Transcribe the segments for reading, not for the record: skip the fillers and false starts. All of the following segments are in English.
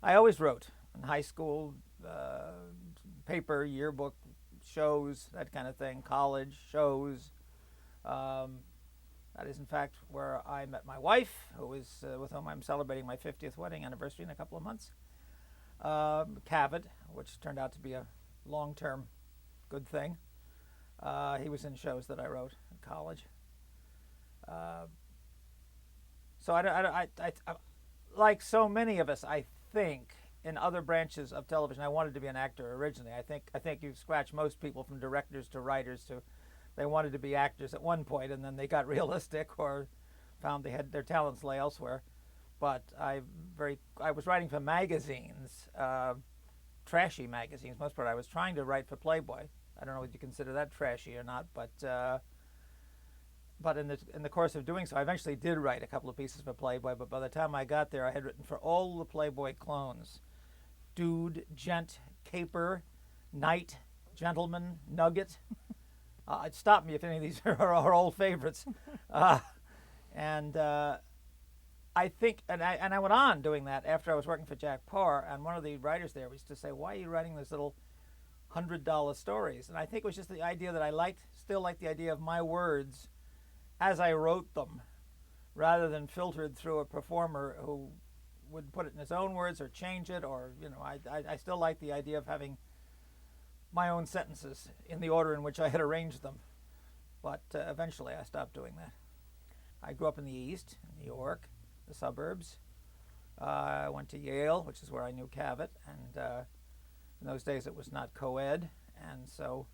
I always wrote in high school, paper, yearbook, shows, that kind of thing, college, shows. Um, that is, in fact, where I met my wife, who is with whom I'm celebrating my 50th wedding anniversary in a couple of months. Cavett, which turned out to be a long-term good thing. He was in shows that I wrote in college. Uh, so like so many of us, I think in other branches of television, I wanted to be an actor originally. I think you scratch most people from directors to writers to they wanted to be actors at one point, and then they got realistic or found they had their talents lay elsewhere. But I was writing for magazines, trashy magazines. Most part, I was trying to write for Playboy. I don't know if you consider that trashy or not, but in the course of doing so, I eventually did write a couple of pieces for Playboy. But by the time I got there, I had written for all the Playboy clones: Dude, Gent, Caper, Knight, Gentleman, Nugget. Stop me if any of these are old favorites. Uh, and I think, and I went on doing that after I was working for Jack Paar, and one of the writers there used to say, "Why are you writing those little $100 stories?" And I think it was just the idea that still liked the idea of my words as I wrote them, rather than filtered through a performer who would put it in his own words or change it, or I still like the idea of having my own sentences in the order in which I had arranged them. But eventually, I stopped doing that. I grew up in the East, New York, the suburbs. I went to Yale, which is where I knew Cavett, and in those days it was not co-ed, and so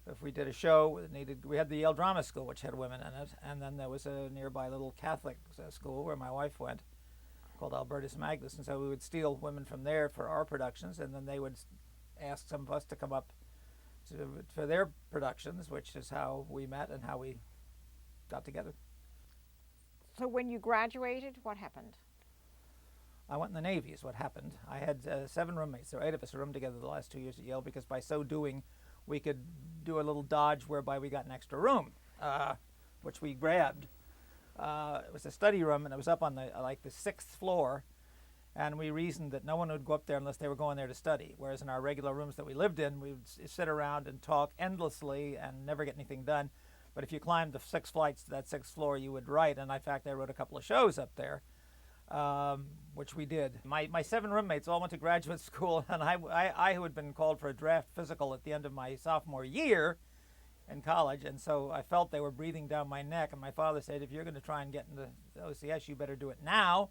if we did a show, we had the Yale Drama School, which had women in it, and then there was a nearby little Catholic school where my wife went, called Albertus Magnus, and so we would steal women from there for our productions, and then they would ask some of us to come up for their productions, which is how we met and how we got together. So when you graduated, what happened? I went in the Navy is what happened. I had 7 roommates. There were 8 of us who roomed together the last 2 years at Yale, because by so doing, we could do a little dodge whereby we got an extra room, which we grabbed. It was a study room, and it was up on the 6th floor, and we reasoned that no one would go up there unless they were going there to study, whereas in our regular rooms that we lived in, we would sit around and talk endlessly and never get anything done. But if you climbed the 6 flights to that 6th floor, you would write, and in fact, I wrote a couple of shows up there, which we did. My 7 roommates all went to graduate school, and I who had been called for a draft physical at the end of my sophomore year in college, and so I felt they were breathing down my neck, and my father said, if you're going to try and get into OCS, you better do it now,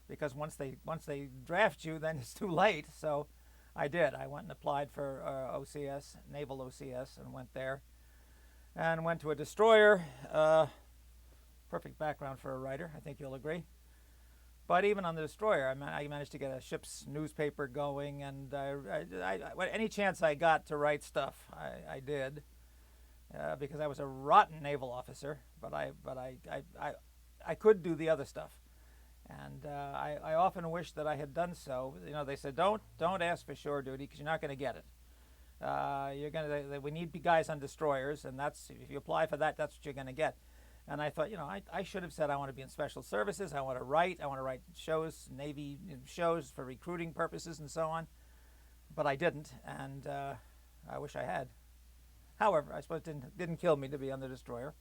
because once they draft you, then it's too late. So I did. I went and applied for OCS, Naval OCS, and went there, and went to a destroyer. Perfect background for a writer, I think you'll agree. But even on the destroyer, I managed to get a ship's newspaper going, and any chance I got to write stuff, I did, because I was a rotten naval officer. But I could do the other stuff, and I often wish that I had done so. They said don't ask for shore duty because you're not going to get it. We need guys on destroyers, and if you apply for that, that's what you're going to get. And I thought, I should have said I want to be in special services. I want to write shows, Navy shows for recruiting purposes and so on. But I didn't, and I wish I had. However, I suppose it didn't kill me to be on the destroyer.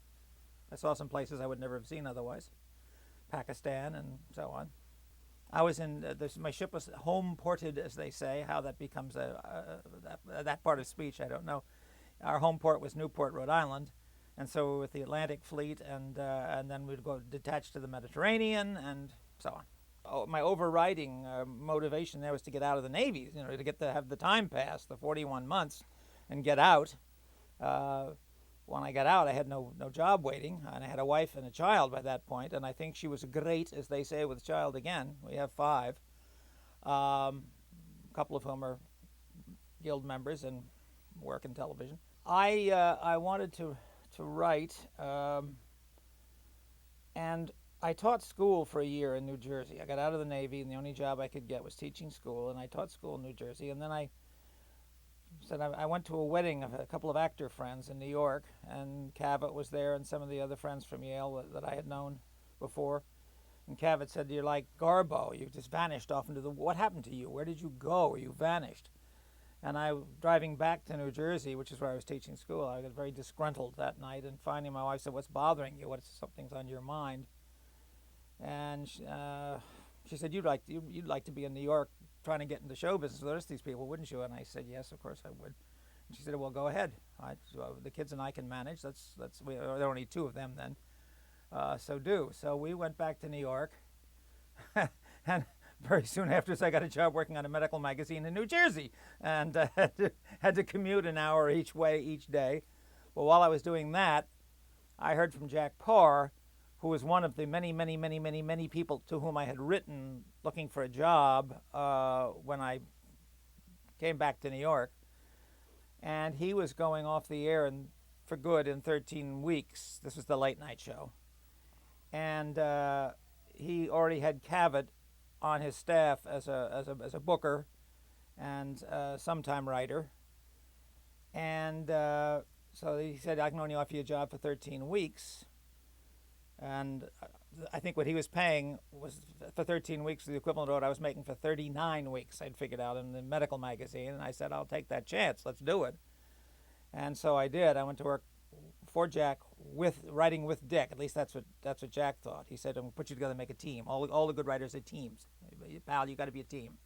I saw some places I would never have seen otherwise, Pakistan and so on. I was my ship was home ported, as they say. How that becomes that part of speech, I don't know. Our home port was Newport, Rhode Island. And so with the Atlantic Fleet, and then we'd go detached to the Mediterranean and so on. My overriding motivation there was to get out of the Navy, to get to have the time pass, the 41 months, and get out. When I got out, I had no job waiting, and I had a wife and a child by that point, and I think she was great, as they say, with child again. We have 5, a couple of whom are guild members and work in television. I wanted to write, and I taught school for a year in New Jersey. I got out of the Navy, and the only job I could get was teaching school, and I taught school in New Jersey. And then I went to a wedding of a couple of actor friends in New York, and Cavett was there and some of the other friends from Yale that I had known before. And Cavett said, "You're like Garbo. You just vanished off into the. What happened to you? Where did you go? You vanished." And I, driving back to New Jersey, which is where I was teaching school, I got very disgruntled that night. And finally, my wife said, "What's bothering you? Something's on your mind?" And she said, "You'd like to be in New York, trying to get into show business with the rest of these people, wouldn't you?" And I said, "Yes, of course I would." And she said, "Well, go ahead. The kids and I can manage. There are only two of them then. So do." So we went back to New York, and very soon afterwards, I got a job working on a medical magazine in New Jersey, and had to commute an hour each way each day. Well, while I was doing that, I heard from Jack Paar, who was one of the many people to whom I had written looking for a job when I came back to New York, and he was going off the air for good in 13 weeks. This was the late night show, and he already had Cavett on his staff as a booker and sometime writer, and so he said, "I can only offer you a job for 13 weeks." And I think what he was paying was for 13 weeks the equivalent of what I was making for 39 weeks. I'd figured out in the medical magazine, and I said, "I'll take that chance. Let's do it." And so I did. I went to work for Jack writing with Dick. At least that's what Jack thought. He said, "I'm gonna put you together and make a team. All the good writers are teams. Pal, you got to be a team,"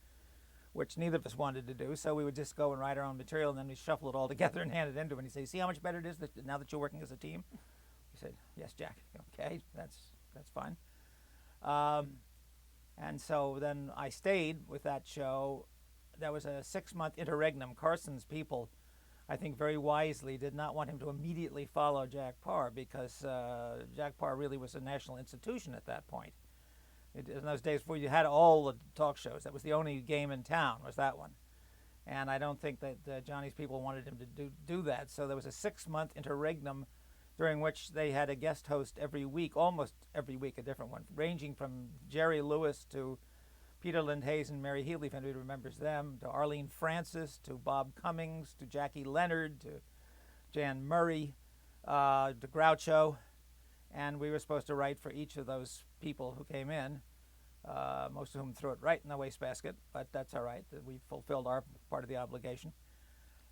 which neither of us wanted to do. So we would just go and write our own material, and then we shuffle it all together and hand it into him. And he'd say, "See how much better it is now that you're working as a team?" We said, "Yes, Jack." "Okay, that's fine." And so then I stayed with that show. There was a 6-month interregnum. Carson's people, I think very wisely, did not want him to immediately follow Jack Paar, because Jack Paar really was a national institution at that point. In those days before you had all the talk shows, that was the only game in town, was that one. And I don't think that Johnny's people wanted him to do that. So there was a 6-month interregnum during which they had a guest host every week, almost every week a different one, ranging from Jerry Lewis to Peter Lindhays and Mary Healy, if anybody remembers them, to Arlene Francis, to Bob Cummings, to Jackie Leonard, to Jan Murray, to Groucho. And we were supposed to write for each of those people who came in, most of whom threw it right in the wastebasket, but that's all right. We fulfilled our part of the obligation.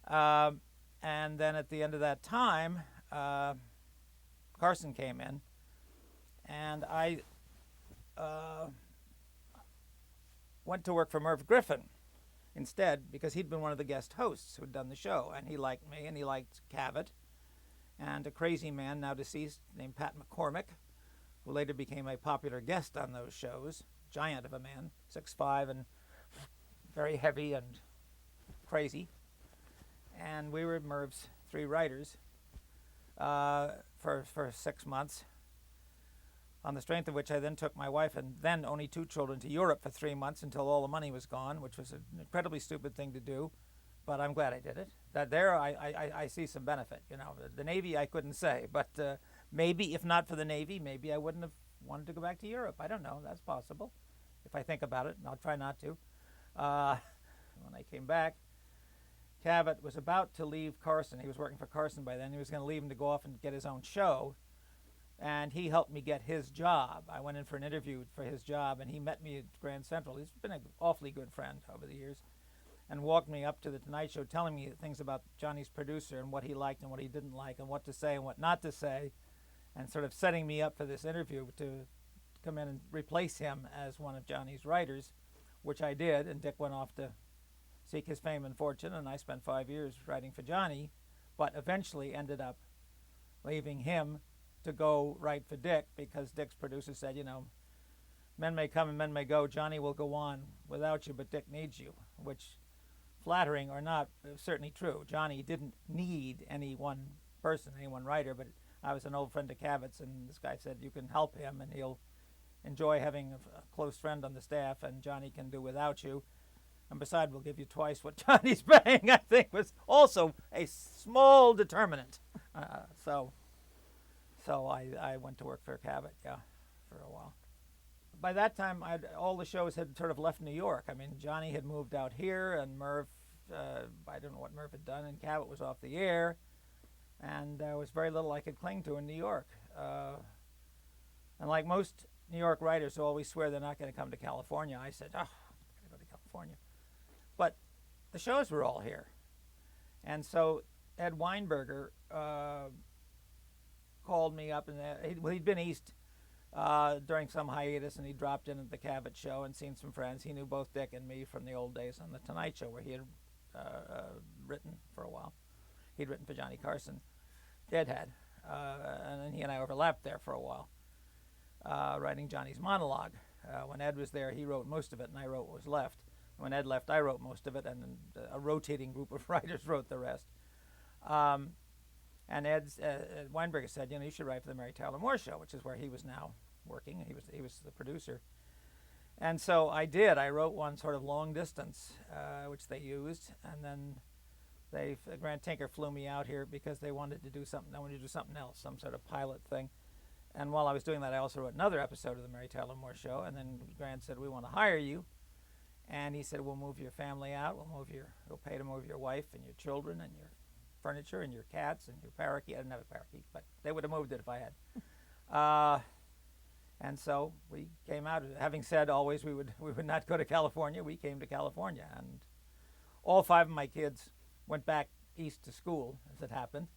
And then at the end of that time, Carson came in, and I went to work for Merv Griffin instead, because he'd been one of the guest hosts who had done the show, and he liked me, and he liked Cavett, and a crazy man, now deceased, named Pat McCormick, who later became a popular guest on those shows, giant of a man, 6'5", and very heavy and crazy. And we were Merv's 3 writers for 6 months, on the strength of which I then took my wife and then only 2 children to Europe for 3 months until all the money was gone, which was an incredibly stupid thing to do, but I'm glad I did it. That there I see some benefit. The Navy I couldn't say, but maybe if not for the Navy, maybe I wouldn't have wanted to go back to Europe. I don't know. That's possible if I think about it, and I'll try not to. When I came back, Cavett was about to leave Carson. He was working for Carson by then. He was going to leave him to go off and get his own show, and he helped me get his job. I went in for an interview for his job, and he met me at Grand Central. He's been an awfully good friend over the years, and walked me up to the Tonight Show, telling me things about Johnny's producer and what he liked and what he didn't like and what to say and what not to say, and sort of setting me up for this interview to come in and replace him as one of Johnny's writers, which I did, and Dick went off to seek his fame and fortune, and I spent 5 years writing for Johnny, but eventually ended up leaving him to go write for Dick, because Dick's producer said, men may come and men may go, Johnny will go on without you, but Dick needs you, which, flattering or not, is certainly true. Johnny didn't need any one person, any one writer, but I was an old friend of Cavett's, and this guy said, you can help him, and he'll enjoy having a close friend on the staff, and Johnny can do without you. And besides, we'll give you twice what Johnny's paying, I think was also a small determinant. So I went to work for Cavett, for a while. By that time, all the shows had sort of left New York. I mean, Johnny had moved out here, and Merv, I don't know what Merv had done, and Cavett was off the air, and there was very little I could cling to in New York. And like most New York writers who always swear they're not going to come to California. I said, oh, I'm going to go to California. But the shows were all here. And so Ed Weinberger called me up, and he'd been east during some hiatus, and he dropped in at the Cavett show and seen some friends. He knew both Dick and me from the old days on The Tonight Show, where he had written for a while. He'd written for Johnny Carson. Ed had. And then he and I overlapped there for a while, writing Johnny's monologue. When Ed was there, he wrote most of it, and I wrote what was left. When Ed left, I wrote most of it, and a rotating group of writers wrote the rest. And Weinberger said, you should write for the Mary Tyler Moore Show, which is where he was now working. He was the producer. And so I did. I wrote one sort of long distance, which they used, and then Grant Tinker flew me out here because they wanted to do something. I wanted to do something else, some sort of pilot thing. And while I was doing that, I also wrote another episode of the Mary Tyler Moore Show. And then Grant said, we want to hire you. And he said, we'll move your family out. We'll pay to move your wife and your children and your furniture and your cats and your parakeet. I didn't have a parakeet, but they would have moved it if I had. And so we came out. Having said always we would not go to California, we came to California. And all 5 of my kids went back east to school, as it happened.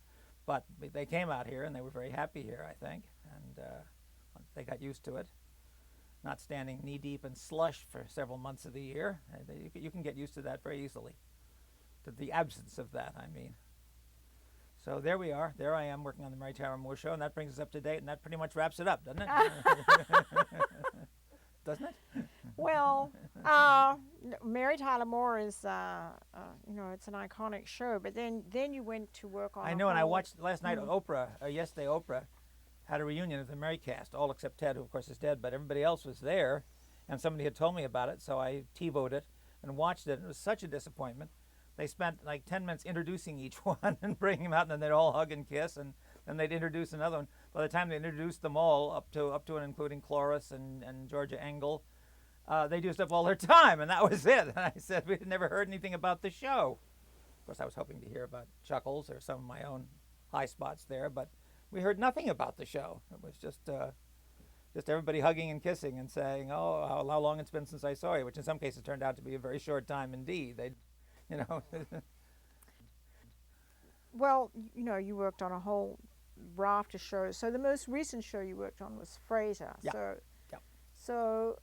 But they came out here, and they were very happy here, I think. And they got used to it. Not standing knee-deep in slush for several months of the year. You can get used to that very easily. To the absence of that, I mean. So there we are. There I am working on the Mary Tyler Moore Show, and that brings us up to date, and that pretty much wraps it up, doesn't it? Doesn't it? Well, Mary Tyler Moore is, it's an iconic show. But then you went to work on. I know, and I watched last night. Yesterday, Oprah had a reunion of the Mary cast, all except Ted, who of course is dead, but everybody else was there, and somebody had told me about it, so I TiVoed it and watched it. And it was such a disappointment. They spent like 10 minutes introducing each one and bringing them out, and then they'd all hug and kiss, and then they'd introduce another one. By the time they introduced them all, up to and including Cloris and Georgia Engel, they'd used up all their time, and that was it. And I said, we had never heard anything about the show. Of course, I was hoping to hear about Chuckles or some of my own high spots there, but we heard nothing about the show. It was just everybody hugging and kissing and saying, oh, how long it's been since I saw you, which in some cases turned out to be a very short time indeed. Well, you worked on a whole raft of shows. So the most recent show you worked on was FRASIER. Yeah. So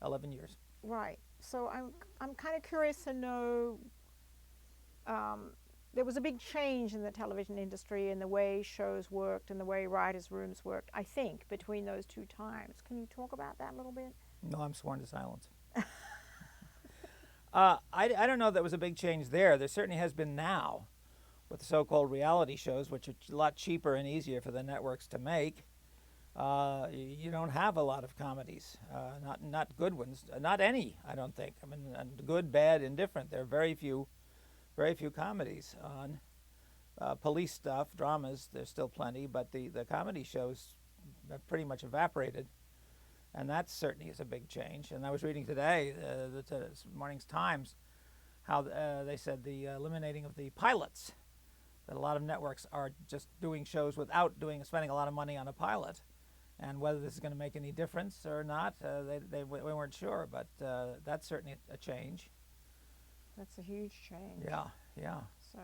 11 years. Right. So I'm kind of curious to know. There was a big change in the television industry in the way shows worked and the way writers' rooms worked, I think, between those 2 times. Can you talk about that a little bit? No, I'm sworn to silence. I don't know if that was a big change there. There certainly has been now with the so-called reality shows, which are a lot cheaper and easier for the networks to make. You don't have a lot of comedies, not good ones, not any, I don't think. I mean, good, bad, indifferent. There are very few comedies on police stuff, dramas. There's still plenty, but the comedy shows have pretty much evaporated, and that certainly is a big change. And I was reading today, this morning's Times, how they said the eliminating of the pilots. That a lot of networks are just doing shows without spending a lot of money on a pilot, and whether this is going to make any difference or not, we weren't sure. But that's certainly a change. That's a huge change. Yeah. So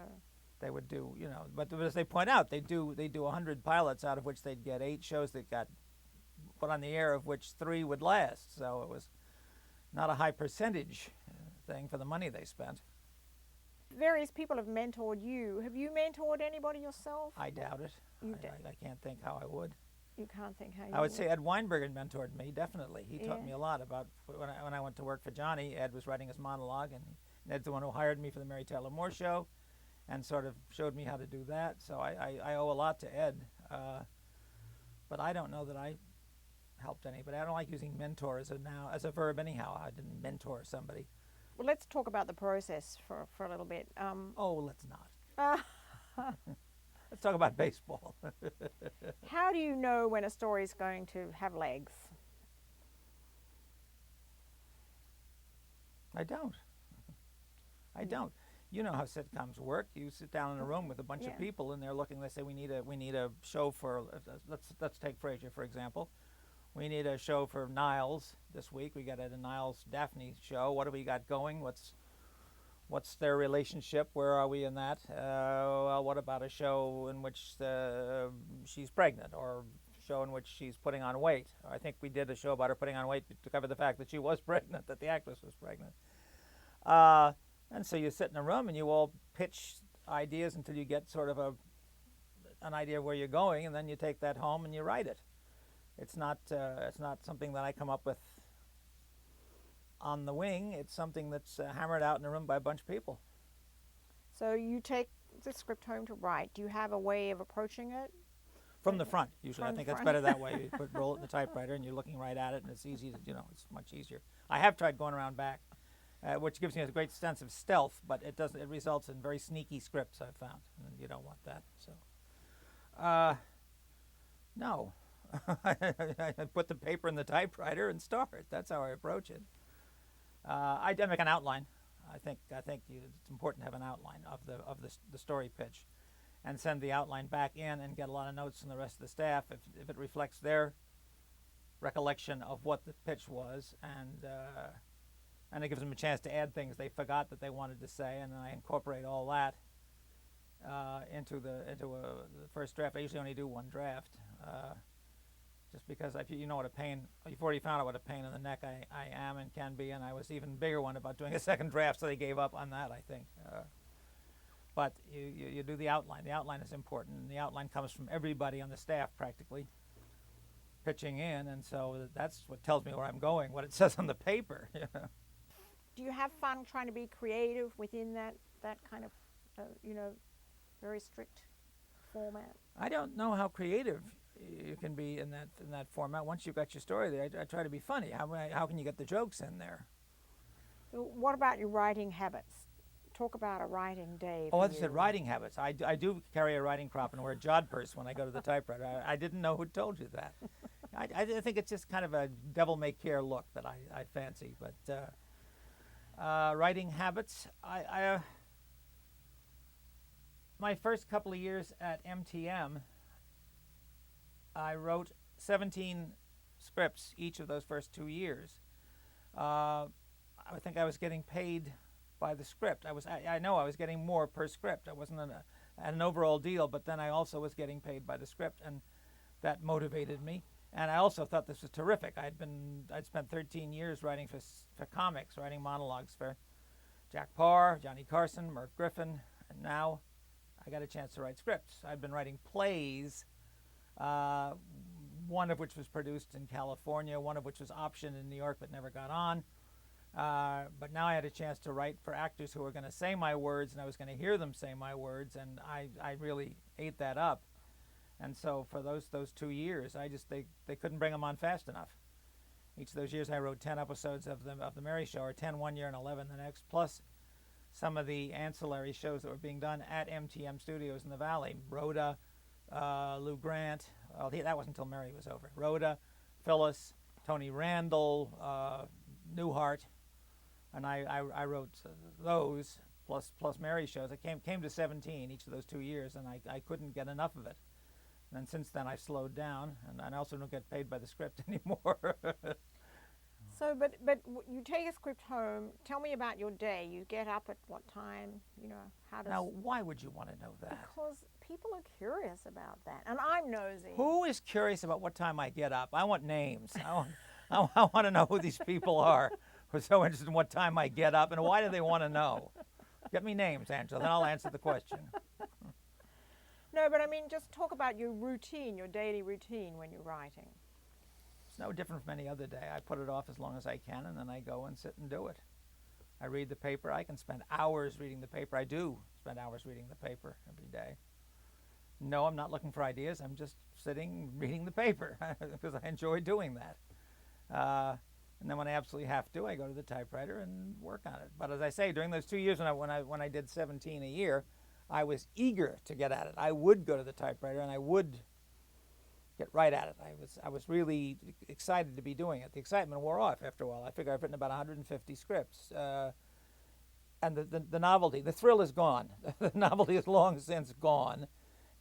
they would do, but as they point out, they do 100 pilots, out of which they'd get 8 shows that got put on the air, of which 3 would last. So it was not a high percentage thing for the money they spent. Various people have mentored you. Have you mentored anybody yourself? I doubt it. Did. I can't think how I would. You can't think how you I would say Ed Weinberger mentored me, definitely. He taught me a lot about, when I went to work for Johnny, Ed was writing his monologue, and Ed's the one who hired me for the Mary Tyler Moore Show and sort of showed me how to do that. So I owe a lot to Ed. But I don't know that I helped anybody. I don't like using mentor as a verb anyhow. I didn't mentor somebody. Well, let's talk about the process for a little bit. Let's not. Let's talk about baseball. How do you know when a story is going to have legs? I don't. You know how sitcoms work. You sit down in a room with a bunch of people, and they're looking. They say, "We need a show for let's take FRASIER for example. we need a show for Niles this week. We got a Niles Daphne show. What do we got going? What's their relationship? Where are we in that? Well, what about a show in which she's pregnant, or a show in which she's putting on weight? I think we did a show about her putting on weight to cover the fact that she was pregnant, that the actress was pregnant. And so you sit in a room and you all pitch ideas until you get sort of an idea of where you're going, and then you take that home and you write it. It's not something that I come up with on the wing. It's something that's hammered out in a room by a bunch of people. So you take the script home to write. Do you have a way of approaching it? From the front, usually. From I think the that's front. better that way. You roll it in the typewriter and you're looking right at it, and it's easy to, it's much easier. I have tried going around back, which gives me a great sense of stealth, but it results in very sneaky scripts, I've found, and you don't want that. So, no. I put the paper in the typewriter and start. That's how I approach it. I make an outline. I think it's important to have an outline of the story pitch, and send the outline back in and get a lot of notes from the rest of the staff if it reflects their recollection of what the pitch was, and it gives them a chance to add things they forgot that they wanted to say, and then I incorporate all that into the first draft. I usually only do one draft. Just because you know what a pain, you've already found out what a pain in the neck I am and can be, and I was even bigger one about doing a second draft, so they gave up on that, I think. But you do the outline. The outline is important, and the outline comes from everybody on the staff practically pitching in, and so that's what tells me where I'm going, what it says on the paper. Do you have fun trying to be creative within that kind of, very strict format? I don't know how creative you can be in that format. Once you've got your story there, I try to be funny. How can you get the jokes in there? What about your writing habits? Talk about a writing day. Oh, as I said, writing habits. I do carry a writing crop and wear a jodhpurs when I go to the typewriter. I didn't know who told you that. I think it's just kind of a devil-may-care look that I fancy. But writing habits, my first couple of years at MTM, I wrote 17 scripts each of those first 2 years. I think I was getting paid by the script. I know I was getting more per script. I wasn't at an overall deal, but then I also was getting paid by the script, and that motivated me. And I also thought this was terrific. I'd spent 13 years writing for comics, writing monologues for Jack Paar, Johnny Carson, Merv Griffin, and now I got a chance to write scripts. I'd been writing plays, one of which was produced in California, one of which was optioned in New York but never got on. But now I had a chance to write for actors who were going to say my words, and I was going to hear them say my words, and I really ate that up. And so for those 2 years, they couldn't bring them on fast enough. Each of those years I wrote 10 episodes of the Mary Show, or 10 one year and 11 the next, plus some of the ancillary shows that were being done at MTM Studios in the Valley. Rhoda, Lou Grant, that wasn't until Mary was over. Rhoda, Phyllis, Tony Randall, Newhart, and I wrote those plus Mary shows. I came to 17 each of those 2 years, and I couldn't get enough of it. And then since then I've slowed down, and I also don't get paid by the script anymore. So, but you take a script home. Tell me about your day. You get up at what time? How does... Now, why would you want to know that? Because people are curious about that, and I'm nosy. Who is curious about what time I get up? I want names. I want to know who these people are who are so interested in what time I get up, and why do they want to know? Get me names, Angela, then I'll answer the question. No, but I mean, just talk about your routine, your daily routine when you're writing. It's no different from any other day. I put it off as long as I can, and then I go and sit and do it. I read the paper. I can spend hours reading the paper. I do spend hours reading the paper every day. No, I'm not looking for ideas. I'm just sitting reading the paper because I enjoy doing that. And then when I absolutely have to, I go to the typewriter and work on it. But as I say, during those 2 years when I did 17 a year, I was eager to get at it. I would go to the typewriter and I would get right at it. I was really excited to be doing it. The excitement wore off after a while. I figure I've written about 150 scripts. And the novelty, the thrill is gone. The novelty is long since gone.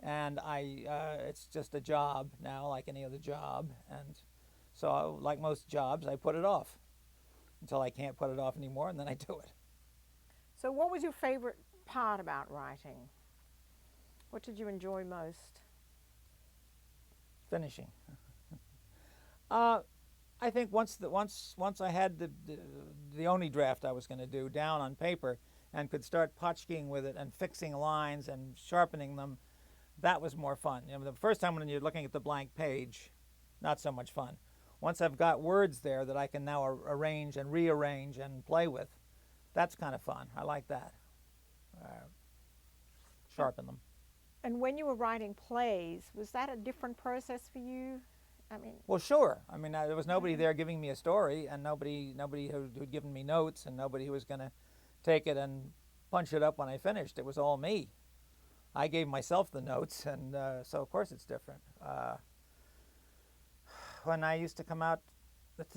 And it's just a job now, like any other job. And So like most jobs, I put it off until I can't put it off anymore, and then I do it. So what was your favorite part about writing? What did you enjoy most? Finishing. I think once I had the only draft I was going to do down on paper and could start potchkeying with it and fixing lines and sharpening them, that was more fun. You know, the first time when you're looking at the blank page, not so much fun. Once I've got words there that I can now arrange and rearrange and play with, that's kind of fun. I like that. Sharpen them. And when you were writing plays, was that a different process for you? I mean, well, sure. I mean, there was nobody there giving me a story, and nobody who'd given me notes, and nobody who was going to take it and punch it up when I finished. It was all me. I gave myself the notes, and so of course it's different. When I used to come out,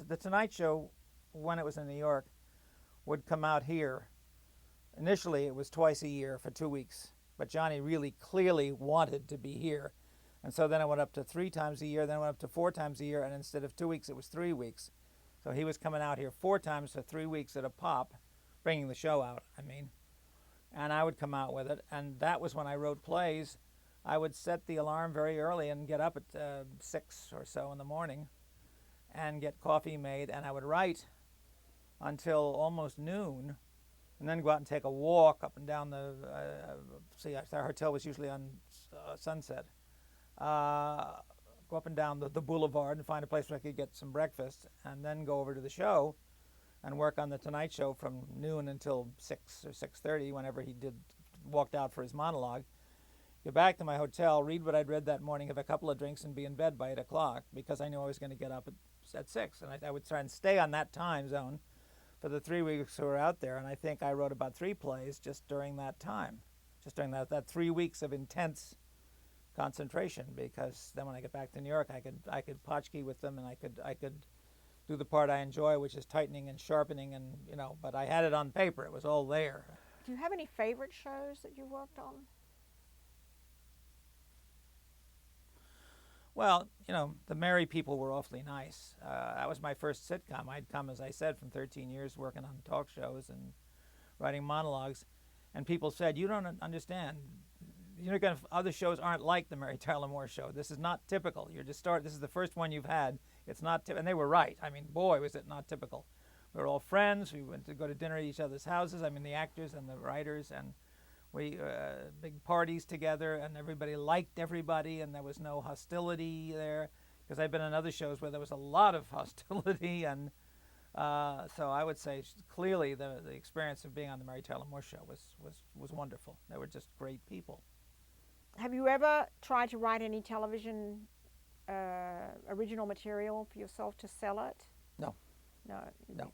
the Tonight Show, when it was in New York, would come out here. Initially, it was twice a year for 2 weeks, but Johnny really clearly wanted to be here. And so then it went up to 3 times a year, then it went up to 4 times a year, and instead of 2 weeks, it was 3 weeks. So he was coming out here 4 times for 3 weeks at a pop, bringing the show out, I mean. And I would come out with it, and that was when I wrote plays. I would set the alarm very early and get up at 6 or so in the morning and get coffee made, and I would write until almost noon, and then go out and take a walk up and down the, our hotel was usually on Sunset. Go up and down the boulevard and find a place where I could get some breakfast, and then go over to the show and work on the Tonight Show from noon until 6 or 6:30, whenever he walked out for his monologue. Get back to my hotel, read what I'd read that morning, have a couple of drinks, and be in bed by 8 o'clock, because I knew I was going to get up at 6. And I would try and stay on that time zone for the 3 weeks we were out there. And I think I wrote about 3 plays just during that time, just during that 3 weeks of intense concentration, because then when I get back to New York, I could potchkey with them, and I could do the part I enjoy, which is tightening and sharpening, and but I had it on paper. It was all there. Do you have any favorite shows that you worked on? Well, the Merry People were awfully nice. That was my first sitcom. I'd come, as I said, from 13 years working on talk shows and writing monologues, and people said, "You don't understand. Other shows aren't like the Mary Tyler Moore Show. This is not typical. This is the first one you've had. It's not." And they were right. I mean, boy, was it not typical. We were all friends. We went to go to dinner at each other's houses. I mean, the actors and the writers, and we big parties together, and everybody liked everybody, and there was no hostility there. Because I've been on other shows where there was a lot of hostility, and so I would say clearly the experience of being on the Mary Tyler Moore Show was wonderful. They were just great people. Have you ever tried to write any television original material for yourself to sell it? No. No. No.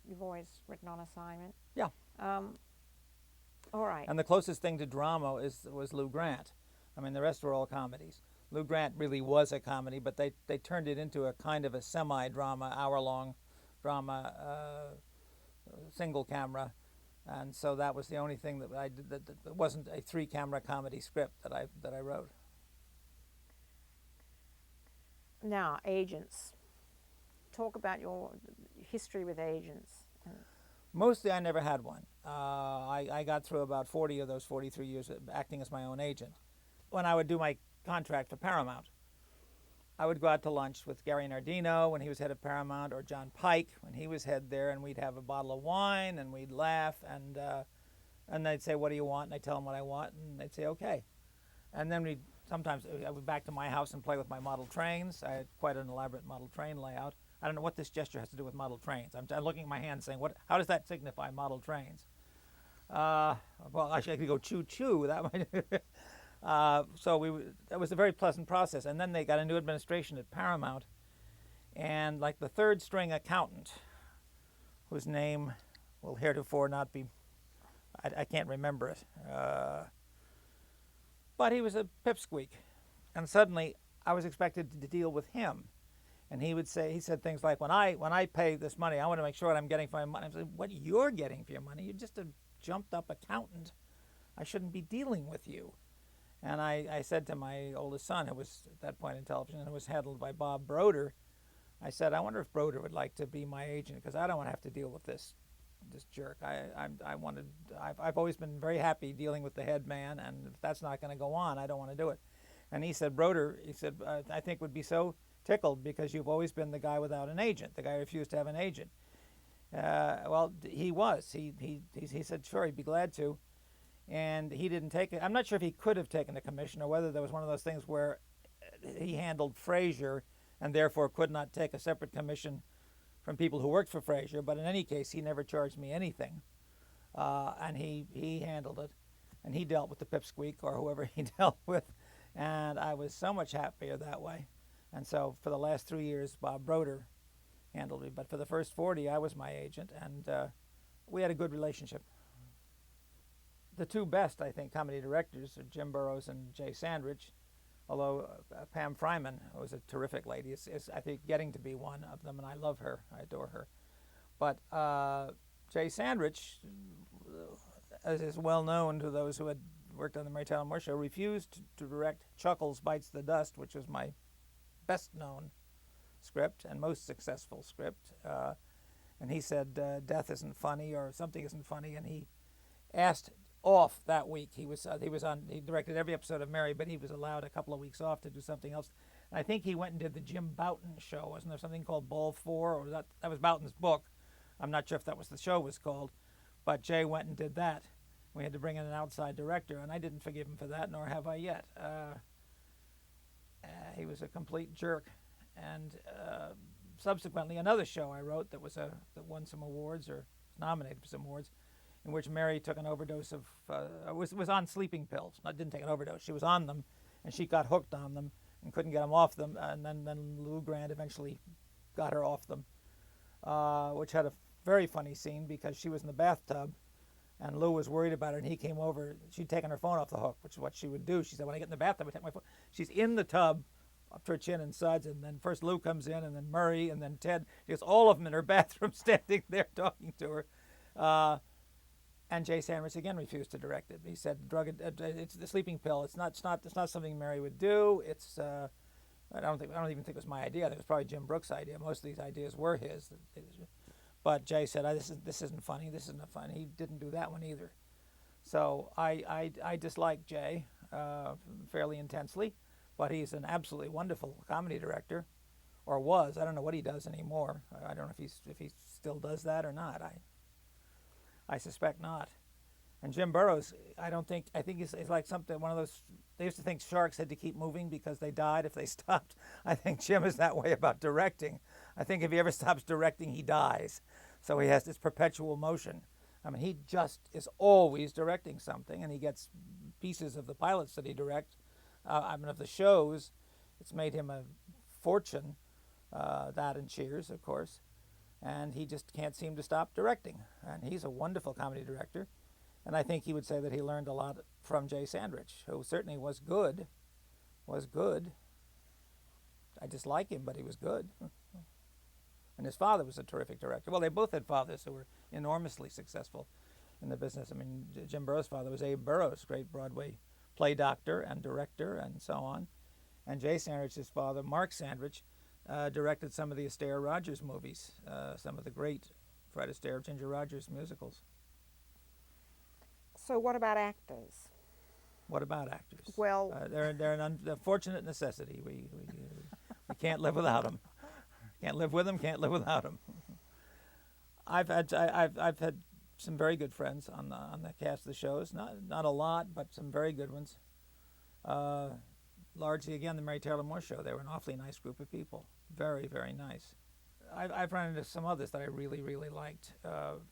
You've always written on assignment? Yeah. All right. And the closest thing to drama was Lou Grant. I mean, the rest were all comedies. Lou Grant really was a comedy, but they turned it into a kind of a semi-drama, hour-long drama, single camera. And so that was the only thing that I did that wasn't a 3-camera comedy script that I wrote. Now, agents. Talk about your history with agents. Mostly, I never had one. I got through about 40 of those 43 years acting as my own agent. When I would do my contract for Paramount, I would go out to lunch with Gary Nardino when he was head of Paramount, or John Pike when he was head there, and we'd have a bottle of wine, and we'd laugh, and they'd say, "What do you want?" And I'd tell them what I want, and they'd say, "Okay." And then sometimes I would back to my house and play with my model trains. I had quite an elaborate model train layout. I don't know what this gesture has to do with model trains. I'm looking at my hand saying, how does that signify model trains? Well, actually, I could go choo-choo. That might. That was a very pleasant process. And then they got a new administration at Paramount, and like the 3rd string accountant, whose name will heretofore not be, I can't remember it, but he was a pipsqueak. And suddenly I was expected to deal with him. And he said things like, when I pay this money, I want to make sure what I'm getting for my money. I said, "What you're getting for your money? You're just a jumped up accountant. I shouldn't be dealing with you." And I said to my oldest son, who was at that point in television, and was handled by Bob Broder, I said, I wonder if Broder would like to be my agent, because I don't want to have to deal with this jerk. I've always been very happy dealing with the head man, and if that's not going to go on, I don't want to do it. And he said, Broder, he said, I think would be so tickled because you've always been the guy without an agent, the guy who refused to have an agent. Well, he was. He said, sure, he'd be glad to. And he didn't take it. I'm not sure if he could have taken a commission or whether there was one of those things where he handled FRASIER and therefore could not take a separate commission from people who worked for FRASIER. But in any case, he never charged me anything. And he handled it. And he dealt with the pipsqueak or whoever he dealt with. And I was so much happier that way. And so for the last 3 years, Bob Broder handled me. But for the first 40, I was my agent. And we had a good relationship. The two best, I think, comedy directors are Jim Burrows and Jay Sandrich, although Pam Fryman was a terrific lady. Is I think, getting to be one of them, and I love her. I adore her. But Jay Sandrich, as is well known to those who had worked on the Mary Tyler Moore Show, refused to direct Chuckles Bites the Dust, which was my best-known script and most successful script. And he said death isn't funny or something isn't funny, and he asked off that week. He directed every episode of Mary, but he was allowed a couple of weeks off to do something else. And I think he went and did the Jim Bouton show. Wasn't there something called Ball 4? Or that was Bouton's book. I'm not sure if that was the show was called. But Jay went and did that. We had to bring in an outside director, and I didn't forgive him for that, nor have I yet. He was a complete jerk. And subsequently, another show I wrote that won some awards or was nominated for some awards, in which Mary took an overdose of, was on sleeping pills. Not didn't take an overdose. She was on them, and she got hooked on them and couldn't get them off them. And then Lou Grant eventually got her off them, which had a very funny scene because she was in the bathtub, and Lou was worried about her, and he came over. She'd taken her phone off the hook, which is what she would do. She said, when I get in the bathtub, I take my phone. She's in the tub, up to her chin and sides, and then first Lou comes in, and then Murray, and then Ted. She has all of them in her bathroom standing there talking to her. And Jay Sandrich again refused to direct it. He said, it's the sleeping pill. It's not something Mary would do. I don't even think it was my idea. I think it was probably Jim Brooks' idea. Most of these ideas were his. But Jay said, this isn't funny. This isn't funny. He didn't do that one either. So I dislike Jay fairly intensely, but he's an absolutely wonderful comedy director, or was. I don't know what he does anymore. I don't know if he still does that or not. I suspect not. And Jim Burrows, I think he's like one of those, they used to think sharks had to keep moving because they died if they stopped. I think Jim is that way about directing. I think if he ever stops directing, he dies. So he has this perpetual motion. I mean, he just is always directing something, and he gets pieces of the pilots that he directs. Of the shows, it's made him a fortune, that and Cheers, of course. And he just can't seem to stop directing. And he's a wonderful comedy director. And I think he would say that he learned a lot from Jay Sandrich, who certainly was good. I dislike him, but he was good. And his father was a terrific director. Well, they both had fathers who were enormously successful in the business. I mean, Jim Burrows' father was Abe Burrows, great Broadway play doctor and director and so on. And Jay Sandrich's father, Mark Sandrich, directed some of the Astaire Rogers movies, some of the great Fred Astaire, Ginger Rogers musicals. So what about actors? What about actors? Well, they're an unfortunate necessity. We can't live without them. Can't live with them. Can't live without them. I've had some very good friends on the cast of the shows. Not a lot, but some very good ones. Largely, again, the Mary Tyler Moore Show. They were an awfully nice group of people. Very, very nice. I've run into some others that I really, really liked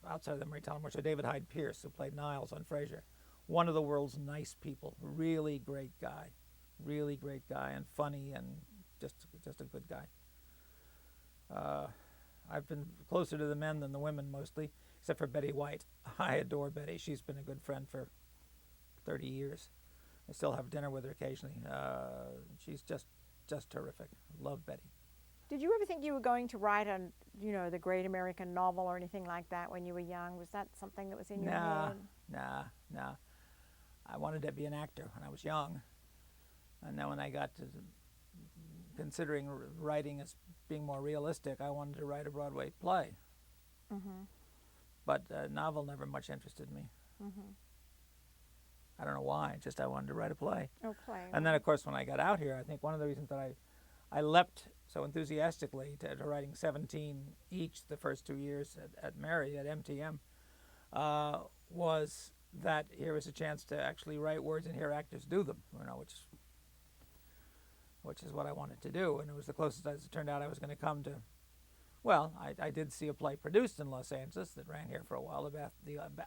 outside of the Mary Tyler Moore Show. David Hyde Pierce, who played Niles on FRASIER. One of the world's nice people. Really great guy. Really great guy and funny and just a good guy. I've been closer to the men than the women mostly, except for Betty White. I adore Betty. She's been a good friend for 30 years. I still have dinner with her occasionally. She's just terrific. Love Betty. did you ever think you were going to write the great American novel or anything like that when you were young? Was that something that was in your head? No. I wanted to be an actor when I was young. And then when I got to considering writing as being more realistic, I wanted to write a Broadway play. Mm-hmm. But novel never much interested me. Mm-hmm. I don't know why, just I wanted to write a play. Oh, play. And then, of course, when I got out here, I think one of the reasons that I leapt so enthusiastically to writing 17 each the first 2 years at Mary, at MTM, was that here was a chance to actually write words and hear actors do them, which is what I wanted to do. And it was the closest, as it turned out, I was going to come to. Well, I did see a play produced in Los Angeles that ran here for a while. The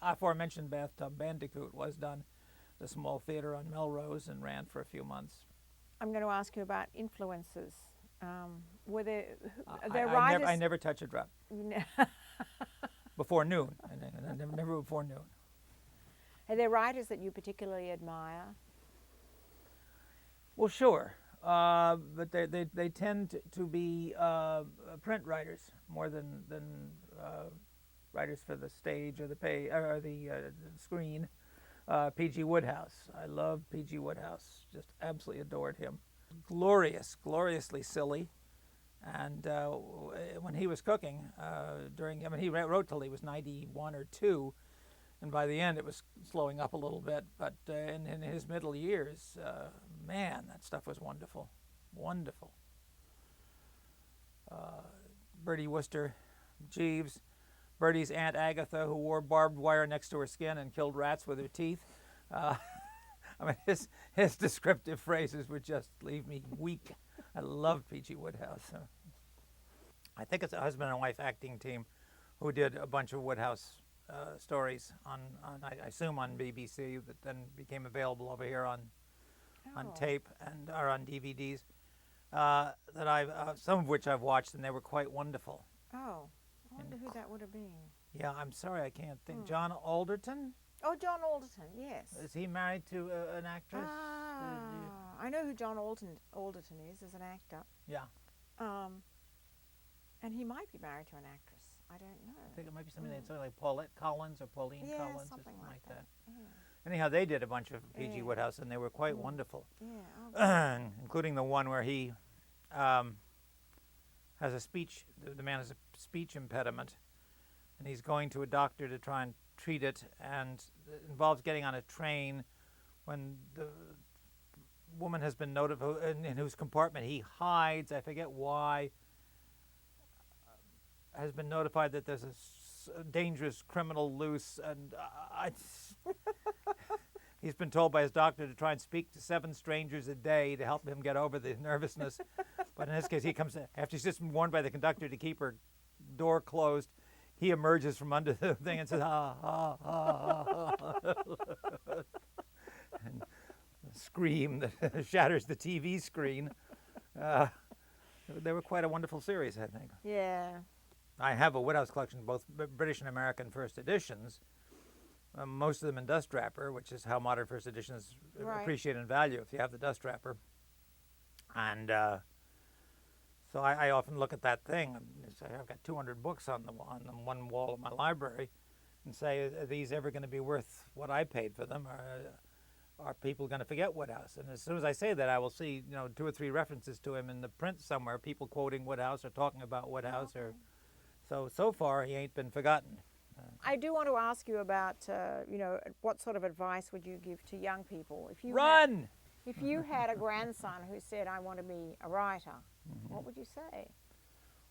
aforementioned Bathtub Bandicoot was done at a small theater on Melrose and ran for a few months. I'm going to ask you about influences. Were there writers? I never touch a drop. Before noon. I never before noon. Are there writers that you particularly admire? Well, sure. But they tend to be print writers more than writers for the stage or the screen. P.G. Wodehouse. I love P.G. Wodehouse. Just absolutely adored him. Gloriously silly. And when he was cooking, he wrote till he was 91 or 2, and by the end it was slowing up a little bit. But in his middle years, man, that stuff was wonderful. Wonderful. Bertie Wooster, Jeeves, Bertie's Aunt Agatha, who wore barbed wire next to her skin and killed rats with her teeth. I mean, his descriptive phrases would just leave me weak. I loved P.G. Wodehouse. I think it's a husband and wife acting team who did a bunch of Wodehouse stories I assume on BBC, that then became available over here on tape and or on DVDs. That I've some of which I've watched, and they were quite wonderful. Oh, I wonder who that would have been. Yeah, I'm sorry, I can't think. John Alderton? Oh, John Alderton, yes. Is he married to an actress? I know who John Alderton is as an actor. Yeah. And he might be married to an actress. I don't know. I think it might be something like Paulette Collins or Pauline Collins or something like that. Yeah. Anyhow, they did a bunch of P.G. Wodehouse, and they were quite wonderful. Yeah. Including the one where he has a speech, the man has a speech impediment, and he's going to a doctor to try and treat it, and it involves getting on a train when the woman has been notified, in whose compartment he hides, I forget why, has been notified that there's a dangerous criminal loose, and he's been told by his doctor to try and speak to 7 strangers a day to help him get over the nervousness. But in this case, he comes, after she's just been warned by the conductor to keep her door closed, he emerges from under the thing and says, ah, ah, ah, ah. And a scream that shatters the TV screen. They were quite a wonderful series, I think. Yeah. I have a Wodehouse collection, both British and American first editions, most of them in dust wrapper, which is how modern first editions appreciate and value if you have the dust wrapper. And so I often look at that thing. I've got 200 books on the one wall of my library, and say, are these ever going to be worth what I paid for them? Or are people going to forget Wodehouse? And as soon as I say that, I will see 2 or 3 references to him in the print somewhere, people quoting Wodehouse or talking about Wodehouse. So far, he ain't been forgotten. I do want to ask you about, what sort of advice would you give to young people? Run! If you had a grandson who said, I want to be a writer, what would you say?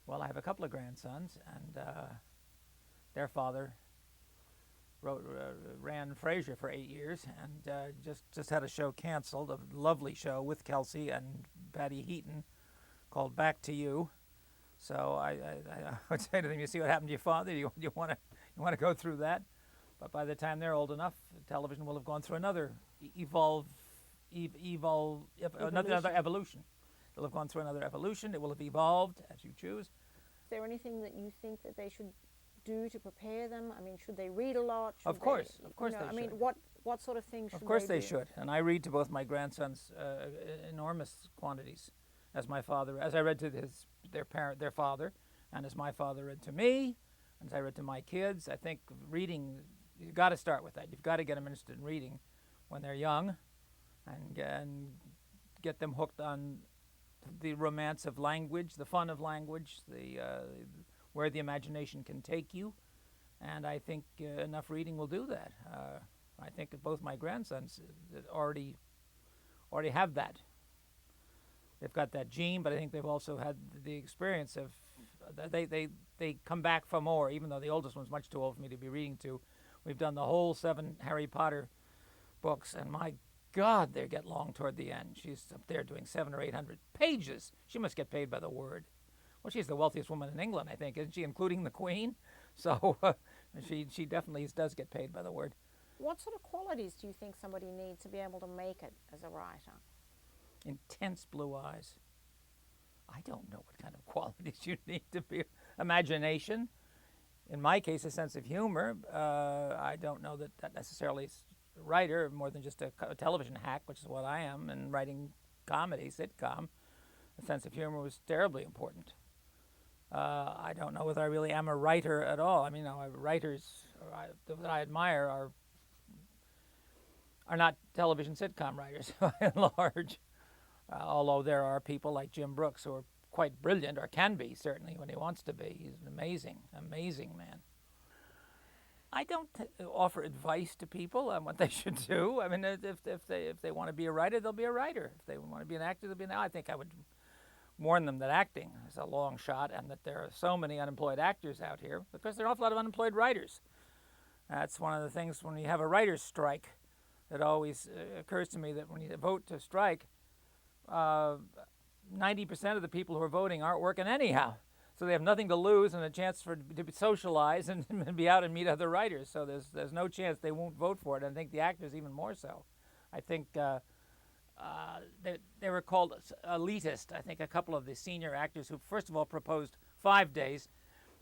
Well, I have a couple of grandsons, and their father ran FRASIER for 8 years, and just had a show canceled, a lovely show with Kelsey and Patty Heaton called Back to You. So I would say to them, you see what happened to your father? You want to go through that? But by the time they're old enough, television will have gone through another another evolution. It'll have gone through another evolution. It will have evolved as you choose. Is there anything that you think that they should do to prepare them? I mean, should they read a lot? Of course they should. I mean, what sort of things should they do? Of course they should. And I read to both my grandsons enormous quantities, as I read to their father, and as my father read to me, and as I read to my kids. I think reading, you've got to start with that. You've got to get them interested in reading when they're young, and get them hooked on the romance of language, the fun of language, where the imagination can take you, and I think enough reading will do that. I think both my grandsons already have that. They've got that gene, but I think they've also had the experience of they come back for more. Even though the oldest one's much too old for me to be reading to, we've done the whole 7 Harry Potter books, and my God, they get long toward the end. She's up there doing 700 or 800 pages. She must get paid by the word. Well, she's the wealthiest woman in England, I think, isn't she, including the Queen? So she definitely does get paid by the word. What sort of qualities do you think somebody needs to be able to make it as a writer? Intense blue eyes. I don't know what kind of qualities you need to be. Imagination. In my case, a sense of humor. I don't know that necessarily is a writer, more than just a television hack, which is what I am, and writing comedy, sitcom. A sense of humor was terribly important. I don't know whether I really am a writer at all. I mean, writers that I admire are not television sitcom writers by and large. Although there are people like Jim Brooks who are quite brilliant, or can be certainly when he wants to be. He's an amazing, amazing man. I don't offer advice to people on what they should do. I mean, if they want to be a writer, they'll be a writer. If they want to be an actor, they'll be an actor. I think I would warn them that acting is a long shot, and that there are so many unemployed actors out here because there are an awful lot of unemployed writers. That's one of the things when you have a writer's strike. It always occurs to me that when you vote to strike, 90% of the people who are voting aren't working anyhow. So they have nothing to lose and a chance to socialize and be out and meet other writers. So there's no chance they won't vote for it. And I think the actors even more so. I think they were called elitist. I think a couple of the senior actors who first of all proposed 5 days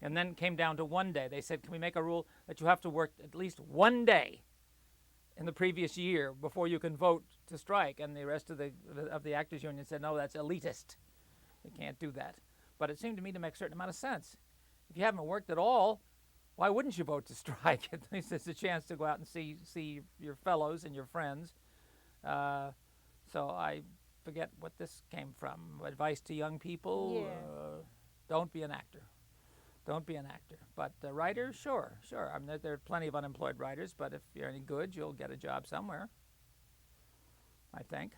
and then came down to 1 day. They said, can we make a rule that you have to work at least 1 day in the previous year before you can vote to strike? And the rest of the actors union said, no, that's elitist. You can't do that. But it seemed to me to make a certain amount of sense. If you haven't worked at all, why wouldn't you vote to strike? At least it's a chance to go out and see your fellows and your friends. So I forget what this came from. Advice to young people, don't be an actor. Don't be an actor. But a writer, sure. I mean, there are plenty of unemployed writers, but if you're any good, you'll get a job somewhere, I think.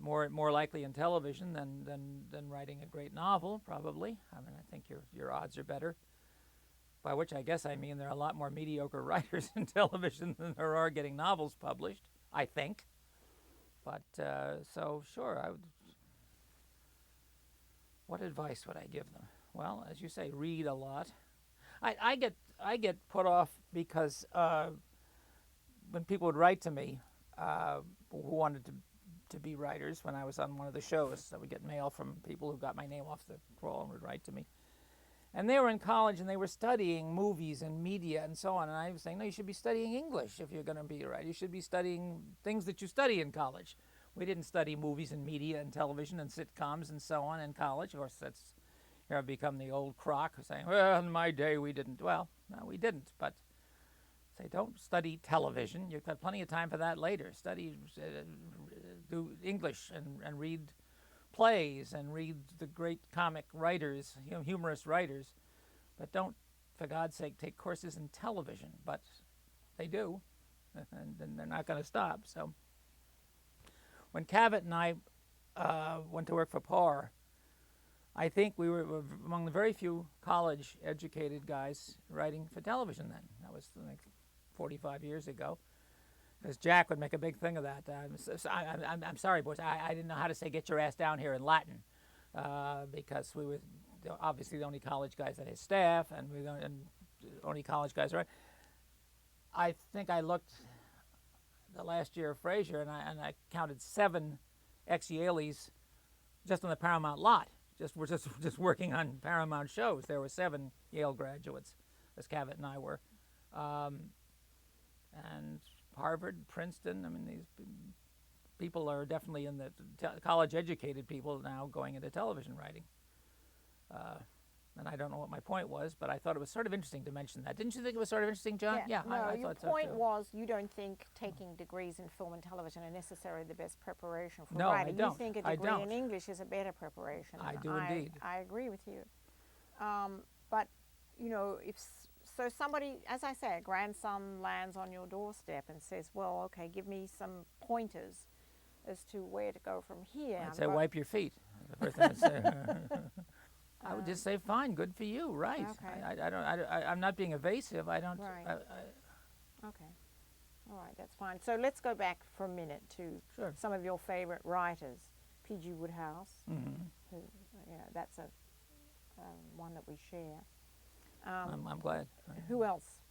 More likely in television than writing a great novel, probably. I mean, I think your odds are better. By which I guess I mean there are a lot more mediocre writers in television than there are getting novels published, I think. But so sure, what advice would I give them? Well, as you say, read a lot. I get put off because when people would write to me who wanted to be writers, when I was on one of the shows, I would get mail from people who got my name off the roll and would write to me. And they were in college and they were studying movies and media and so on. And I was saying, no, you should be studying English if you're going to be a writer. You should be studying things that you study in college. We didn't study movies and media and television and sitcoms and so on in college. Of course, that's here I've become the old crock saying, well, in my day we didn't. Well, no, we didn't. But say, don't study television. You've got plenty of time for that later. Study, do English and read plays and read the great comic writers, humorous writers. But don't, for God's sake, take courses in television. But they do, and they're not going to stop. So when Cavett and I went to work for Paar, I think we were among the very few college-educated guys writing for television then. That was like 45 years ago. Because Jack would make a big thing of that. I'm sorry, boys. I didn't know how to say "get your ass down here" in Latin, because we were obviously the only college guys on his staff, and we were the only college guys. Right? I think I looked the last year of FRASIER, and I counted 7 ex-Yaleys just on the Paramount lot. Just working on Paramount shows. There were 7 Yale graduates, as Cavett and I were, and Harvard, Princeton. I mean, these people are definitely in the college-educated people now going into television writing. and I don't know what my point was, but I thought it was sort of interesting to mention that. Didn't you think it was sort of interesting, John? Yeah, no, I your thought point so too. was you don't think taking degrees in film and television are necessarily the best preparation for No, I writing. don't. You think a I degree in don't. English is a better preparation. I and do indeed. I agree with you. But, you know, so somebody, as I say, a grandson lands on your doorstep and says, well, okay, give me some pointers as to where to go from here. I'd say wipe your feet. The first thing I'd say. I would just say, fine, good for you, right? Okay. I'm not being evasive. I don't. Right. Okay. All right, that's fine. So let's go back for a minute to Sure. some of your favorite writers. P.G. Wodehouse, who, that's a one that we share. I'm glad. Who else?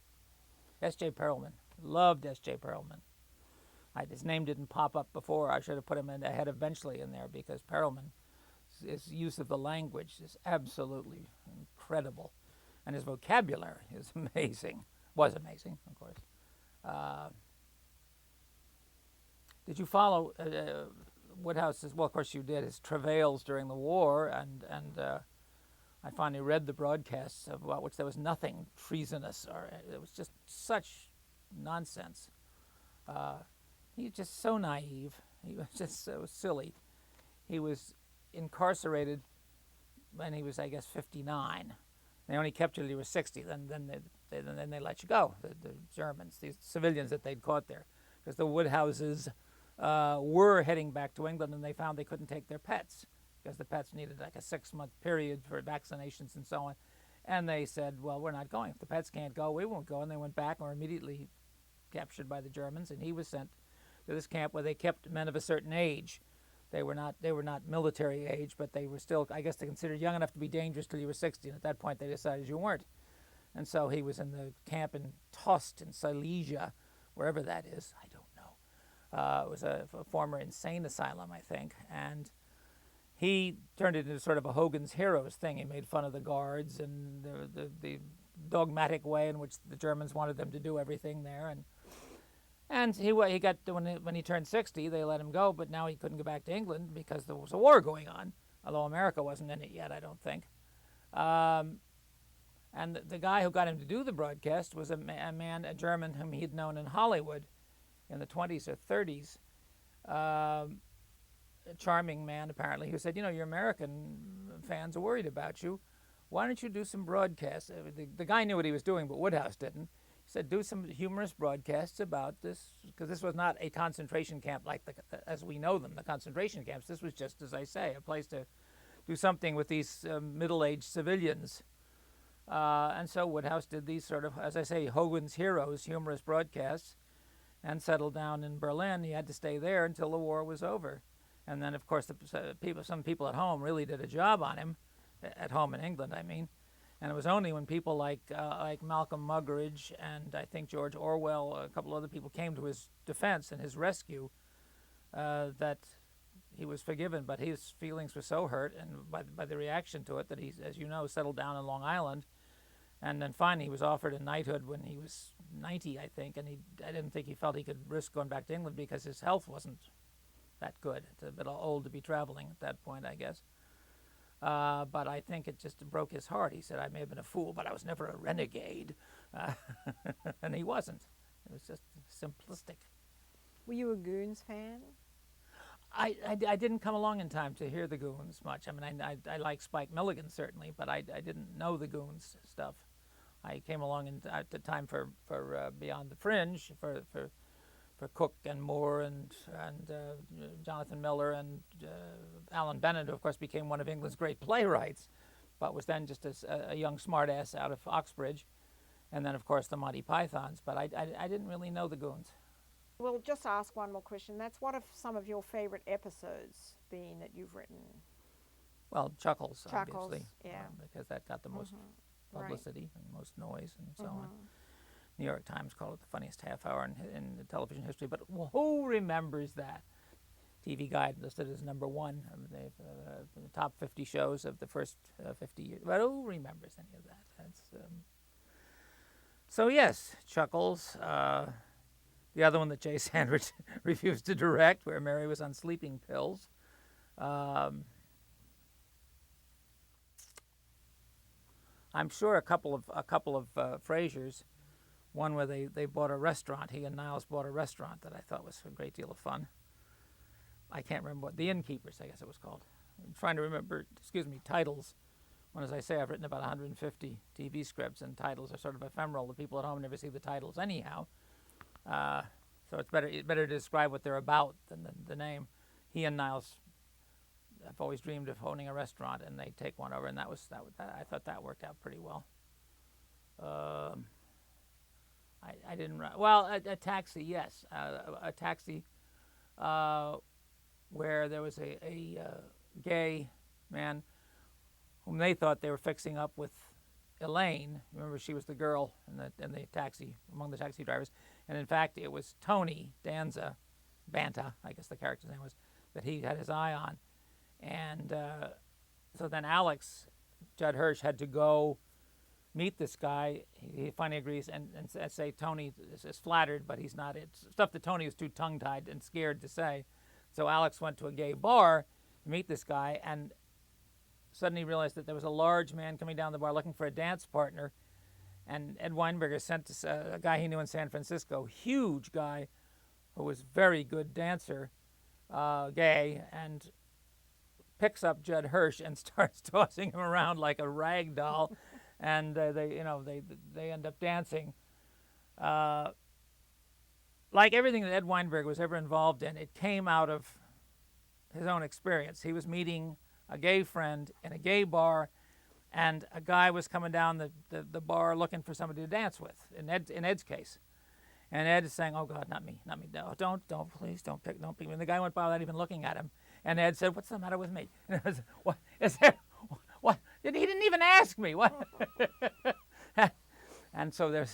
S.J. Perelman. Loved S.J. Perelman. His name didn't pop up before. I should have put him ahead of Benchley in there because Perelman, his use of the language is absolutely incredible. And his vocabulary is amazing. Was amazing, of course. Did you follow Wodehouse's, well, of course you did, his travails during the war, and I finally read the broadcasts about which there was nothing treasonous, or it was just such nonsense. He was just so naive. He was just so silly. He was incarcerated when he was, I guess, 59. They only kept you till you were 60. Then they let you go. The Germans, these civilians that they'd caught there, because the Wodehouses were heading back to England, and they found they couldn't take their pets because the pets needed like a 6-month period for vaccinations and so on. And they said, well, we're not going. If the pets can't go, we won't go. And they went back and were immediately captured by the Germans, and he was sent to this camp where they kept men of a certain age. They were not military age, but they were still, I guess, they considered young enough to be dangerous till you were 60. And at that point, they decided you weren't. And so he was in the camp in Tost in Silesia, wherever that is. I don't know. It was a former insane asylum, I think. And he turned it into sort of a Hogan's Heroes thing. He made fun of the guards and the dogmatic way in which the Germans wanted them to do everything there. And he got, when he turned 60, they let him go, but now he couldn't go back to England because there was a war going on, although America wasn't in it yet, I don't think. And the guy who got him to do the broadcast was a German whom he'd known in Hollywood in the 20s or 30s. A charming man, apparently, who said, you know, your American fans are worried about you. Why don't you do some broadcasts? The guy knew what he was doing, but Wodehouse didn't. He said, do some humorous broadcasts about this, because this was not a concentration camp like as we know them, the concentration camps. This was just, as I say, a place to do something with these middle-aged civilians. And so Wodehouse did these sort of, as I say, Hogan's Heroes, humorous broadcasts, and settled down in Berlin. He had to stay there until the war was over. And then, of course, some people at home really did a job on him, at home in England, I mean. And it was only when people like Malcolm Muggeridge and I think George Orwell, a couple other people, came to his defense and his rescue that he was forgiven. But his feelings were so hurt and by the reaction to it that he, as you know, settled down in Long Island. And then finally he was offered a knighthood when he was 90, I think. And I didn't think he felt he could risk going back to England because his health wasn't that good. It's a bit old to be traveling at that point, I guess. But I think it just broke his heart. He said, I may have been a fool, but I was never a renegade. And he wasn't. It was just simplistic. Were you a Goons fan? I didn't come along in time to hear the Goons much. I mean, I like Spike Milligan, certainly, but I didn't know the Goons stuff. I came along in time for Beyond the Fringe, for Cook and Moore and Jonathan Miller and Alan Bennett, who of course became one of England's great playwrights, but was then just a young smartass out of Oxbridge, and then of course the Monty Pythons. But I didn't really know the Goons. We'll just ask one more question. That's what have some of your favorite episodes been that you've written? Well, Chuckles, Chuckles, obviously, yeah, because that got the most publicity right. and most noise and so on. New York Times called it the funniest half hour in television history, but who remembers that? TV Guide listed as number 1 of the top 50 shows of the first 50 years. But who remembers any of that? That's, so yes, Chuckles. The other one that Jay Sandrich refused to direct, where Mary was on sleeping pills. I'm sure a couple of FRASIERs. One where they bought a restaurant. He and Niles bought a restaurant that I thought was a great deal of fun. I can't remember what, The Innkeepers, I guess it was called. I'm trying to remember, titles. When, as I say, I've written about 150 TV scripts, and titles are sort of ephemeral. The people at home never see the titles anyhow. So it's better to describe what they're about than the name. He and Niles have always dreamed of owning a restaurant, and they take one over, and that I thought that worked out pretty well. I didn't write. Well, a taxi, yes. A taxi where there was a gay man whom they thought they were fixing up with Elaine. Remember, she was the girl in the taxi, among the taxi drivers. And in fact, it was Tony Danza, Banta, I guess the character's name was, that he had his eye on. And so then Alex, Judd Hirsch, had to go meet this guy. He finally agrees and say Tony is flattered, but he's not. It's stuff that Tony was too tongue-tied and scared to say. So Alex went to a gay bar to meet this guy and suddenly realized that there was a large man coming down the bar looking for a dance partner. And Ed Weinberger sent a guy he knew in San Francisco, huge guy who was very good dancer, gay, and picks up Judd Hirsch and starts tossing him around like a rag doll. And they end up dancing. Like everything that Ed Weinberger was ever involved in, it came out of his own experience. He was meeting a gay friend in a gay bar, and a guy was coming down the bar looking for somebody to dance with, in Ed's case. And Ed is saying, "Oh God, not me, no, don't, please, don't pick me." And the guy went by without even looking at him. And Ed said, "What's the matter with me?" And I was, "What is there? What? He didn't even ask me. What?" And so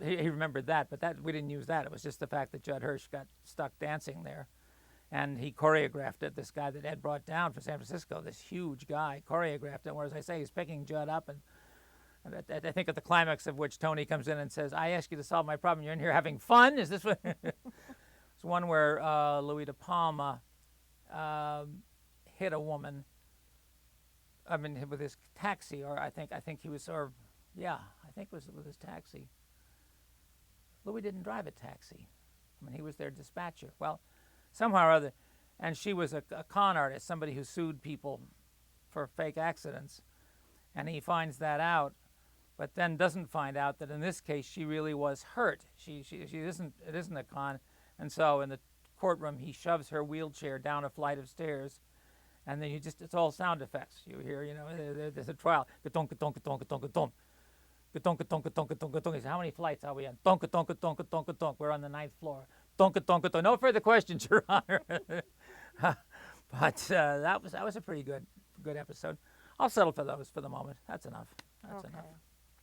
he remembered that, but we didn't use that. It was just the fact that Judd Hirsch got stuck dancing there. And he choreographed it, this guy that Ed brought down from San Francisco, this huge guy, choreographed it, where, as I say, he's picking Judd up, and I think at the climax of which Tony comes in and says, "I asked you to solve my problem, you're in here having fun? Is this what?" It's one where Louis De Palma hit a woman, with his taxi, or I think he was, I think it was with his taxi. Louis didn't drive a taxi. He was their dispatcher. Well, somehow or other, and she was a con artist, somebody who sued people for fake accidents, and he finds that out, but then doesn't find out that in this case she really was hurt. It isn't a con, and so in the courtroom he shoves her wheelchair down a flight of stairs, and then it's all sound effects. You hear, there's a trial. Ka-tonk, ka-tonk, ka-tonk, ka-tonk, ka-tonk. Ka-tonk, ka-tonk, ka-tonk, ka-tonk, ka-tonk. He said, "How many flights are we on?" Tonk, ka-tonk, ka-tonk, ka-tonk, ka-tonk. We're on the 9th floor. Tonk, ka-tonk, ka-tonk. No further questions, Your Honor. But that was a pretty good episode. I'll settle for those for the moment. That's enough. That's enough.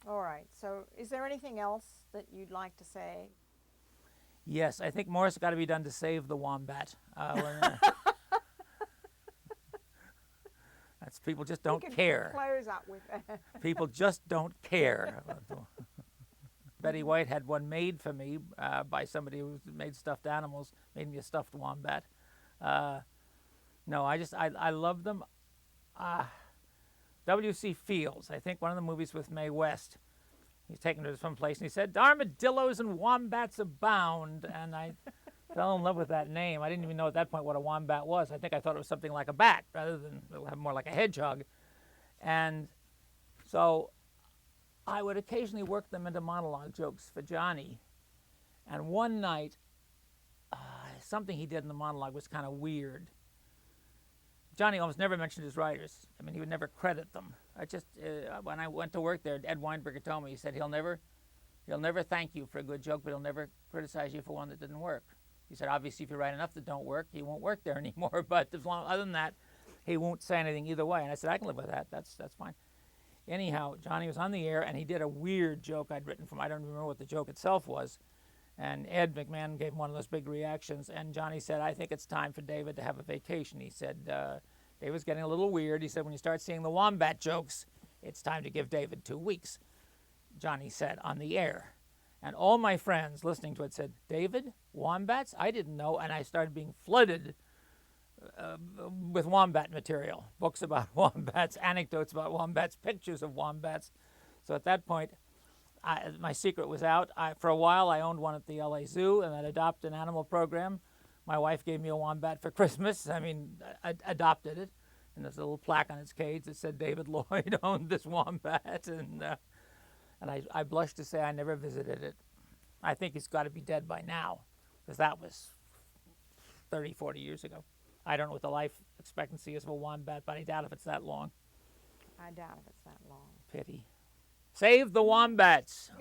All right. So is there anything else that you'd like to say? Yes, I think more's got to be done to save the wombat. That's people just don't care. Close up with that. People just don't care. Betty White had one made for me by somebody who made stuffed animals, made me a stuffed wombat. No, I love them. W.C. Fields, I think one of the movies with Mae West, he's taken her to some place and he said, "Armadillos and wombats abound." And I fell in love with that name. I didn't even know at that point what a wombat was. I think I thought it was something like a bat rather than more like a hedgehog. And so I would occasionally work them into monologue jokes for Johnny. And one night, something he did in the monologue was kind of weird. Johnny almost never mentioned his writers. He would never credit them. When I went to work there, Ed Weinberger told me, he said, he'll never thank you for a good joke, but he'll never criticize you for one that didn't work. He said, obviously, if you write enough that don't work, he won't work there anymore. But other than that, he won't say anything either way. And I said, I can live with that. That's fine. Anyhow, Johnny was on the air, and he did a weird joke I'd written from. I don't remember what the joke itself was. And Ed McMahon gave him one of those big reactions. And Johnny said, "I think it's time for David to have a vacation." He said, David's getting a little weird. He said, "When you start seeing the wombat jokes, it's time to give David 2 weeks." Johnny said on the air. And all my friends listening to it said, "David, wombats? I didn't know." And I started being flooded with wombat material, books about wombats, anecdotes about wombats, pictures of wombats. So at that point, my secret was out. For a while, I owned one at the LA Zoo, and I'd adopt an animal program. My wife gave me a wombat for Christmas. I mean, I adopted it. And there's a little plaque on its cage that said David Lloyd owned this wombat. And I blush to say I never visited it. I think it's got to be dead by now, because that was 30, 40 years ago. I don't know what the life expectancy is of a wombat, but I doubt if it's that long. I doubt if it's that long. Pity. Save the wombats.